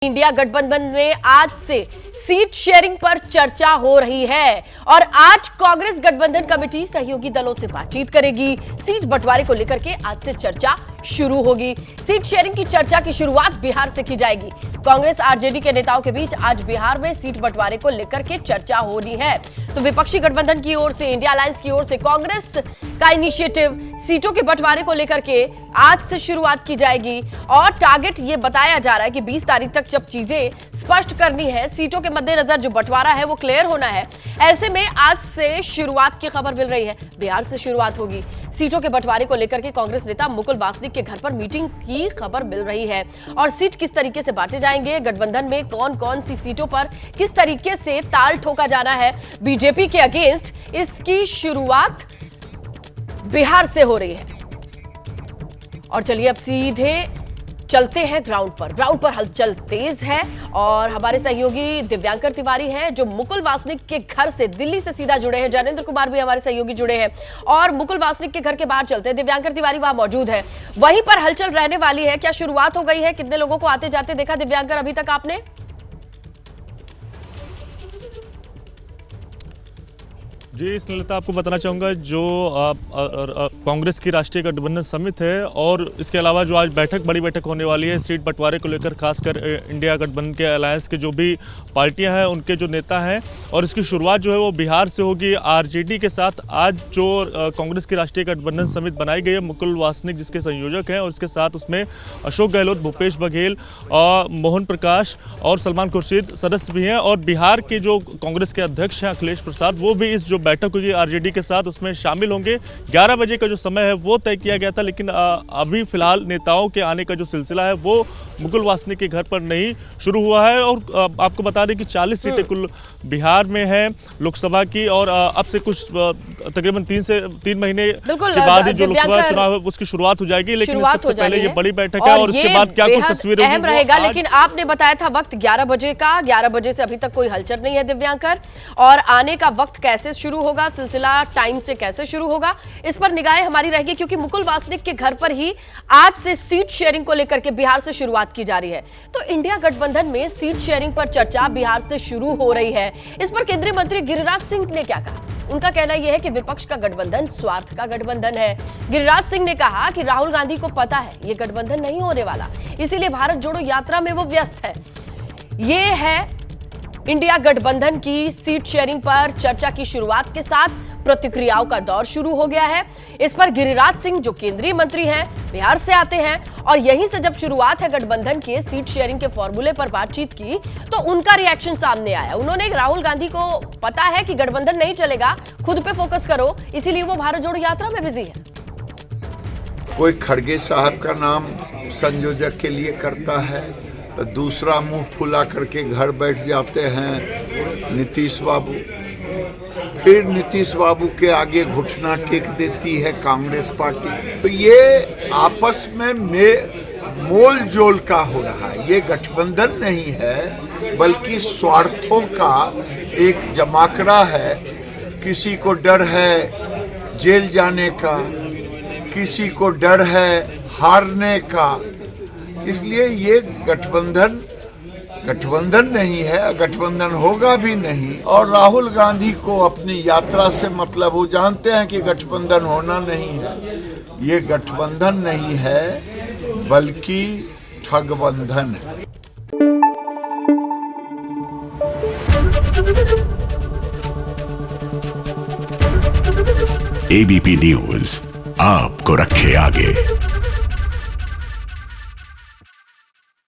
India गठबंधन में आज से सीट शेयरिंग पर चर्चा हो रही है और आज कांग्रेस गठबंधन कमेटी सहयोगी दलों से बातचीत करेगी। सीट बंटवारे को लेकर के आज से चर्चा शुरू होगी। सीट शेयरिंग की चर्चा की शुरुआत बिहार से की जाएगी। कांग्रेस आरजेडी के नेताओं के बीच आज बिहार में सीट बंटवारे को लेकर के चर्चा हो रही है। तो विपक्षी गठबंधन की ओर से, इंडिया अलायंस की ओर से कांग्रेस का इनिशिएटिव सीटों के बंटवारे को लेकर के आज से शुरुआत की जाएगी और टारगेट ये बताया जा रहा है कि 20 तारीख तक जब चीजें स्पष्ट करनी है, सीटों के मद्देनजर जो बंटवारा है वो क्लियर होना है। ऐसे में आज से शुरुआत की खबर मिल रही है, बिहार से शुरुआत होगी। सीटों के बंटवारे को लेकर के कांग्रेस नेता मुकुल वासनिक के घर पर मीटिंग की खबर मिल रही है और सीट किस तरीके से बांटे जाएंगे, गठबंधन में कौन कौन सी सीटों पर किस तरीके से ताल ठोका जाना है बीजेपी के अगेंस्ट, इसकी शुरुआत बिहार से हो रही है। और चलिए अब सीधे चलते हैं ग्राउंड पर हलचल तेज है और हमारे सहयोगी दिव्यांकर तिवारी हैं जो मुकुल वासनिक के घर से दिल्ली से सीधा जुड़े हैं। जैनेंद्र कुमार भी हमारे सहयोगी जुड़े हैं और मुकुल वासनिक के घर के बाहर चलते हैं। दिव्यांकर तिवारी वहां मौजूद है, वहीं पर हलचल रहने वाली है। क्या शुरुआत हो गई है? कितने लोगों को आते जाते देखा दिव्यांकर अभी तक आपने? जी स्नेहलता, आपको बताना चाहूँगा जो कांग्रेस की राष्ट्रीय गठबंधन समिति है और इसके अलावा जो आज बड़ी बैठक होने वाली है सीट बंटवारे को लेकर, खासकर इंडिया गठबंधन के अलायंस के जो भी पार्टियां हैं उनके जो नेता हैं, और इसकी शुरुआत जो है वो बिहार से होगी। आरजेडी के साथ आज जो कांग्रेस की राष्ट्रीय गठबंधन समिति बनाई गई है, मुकुल वासनिक जिसके संयोजक हैं, और इसके साथ उसमें अशोक गहलोत, भूपेश बघेल और मोहन प्रकाश और सलमान खुर्शीद सदस्य भी हैं। और बिहार के जो कांग्रेस के अध्यक्ष हैं अखिलेश प्रसाद, वो भी इस जो बैठक होगी आरजेडी के साथ उसमें शामिल होंगे। 11 बजे का जो समय है वो तय किया गया था, लेकिन अभी फिलहाल नेताओं के आने का जो सिलसिला है वो मुकुल वासनिक के घर पर नहीं शुरू हुआ है। और आपको बता दें कि 40 सीटें कुल बिहार में हैं लोकसभा की, और अब से कुछ तकरीबन 3 महीने के बाद ही जो लोकसभा चुनाव है उसकी शुरुआत हो जाएगी। लेकिन इससे पहले ये बड़ी बैठक है और इसके बाद क्या कुछ तस्वीरें अहम रहेगा। लेकिन आपने बताया था वक्त 11 बजे का, 11 बजे से अभी तक कोई हलचल नहीं है दिव्यांकर, और आने का वक्त कैसे शुरू होगा, सिलसिला टाइम से कैसे शुरू होगा, इस पर निगाहें हमारी रहेगी, क्योंकि मुकुल वासनिक के घर पर ही आज से सीट शेयरिंग को लेकर के बिहार से शुरुआत की जा रही है। तो इंडिया गठबंधन में सीट शेयरिंग पर चर्चा बिहार से शुरू हो रही है। इस पर केंद्रीय मंत्री गिरिराज सिंह ने क्या कहा? उनका कहना यह है कि विपक्ष का गठबंधन स्वार्थ का गठबंधन है। गिरिराज सिंह ने कहा कि राहुल गांधी को पता है यह गठबंधन नहीं होने वाला, इसीलिए भारत जोड़ो यात्रा में वो व्यस्त है। ये है इंडिया गठबंधन की सीट शेयरिंग पर चर्चा की शुरुआत के साथ प्रतिक्रियाओं का दौर शुरू हो गया है। इस पर गिरिराज सिंह जो केंद्रीय मंत्री हैं, बिहार से आते हैं और यहीं से जब शुरुआत है गठबंधन के सीट शेयरिंग के फॉर्मूले पर बातचीत की तो उनका रिएक्शन सामने आया। उन्होंने राहुल गांधी को पता है कि गठबंधन नहीं चलेगा, खुद पे फोकस करो, इसीलिए वो भारत जोड़ो यात्रा में बिजी है। कोई खड़गे साहब का नाम संयोजक के लिए करता है तो दूसरा मुंह फुला करके घर बैठ जाते हैं नीतीश बाबू। फिर नीतीश बाबू के आगे घुटना टेक देती है कांग्रेस पार्टी। तो ये आपस में मोल जोल का हो रहा है। ये गठबंधन नहीं है बल्कि स्वार्थों का एक जमाकड़ा है। किसी को डर है जेल जाने का, किसी को डर है हारने का, इसलिए ये गठबंधन नहीं है, गठबंधन होगा भी नहीं। और राहुल गांधी को अपनी यात्रा से मतलब वो जानते हैं कि गठबंधन होना नहीं है। ये गठबंधन नहीं है बल्कि ठगबंधन है। एबीपी न्यूज आपको रखे आगे।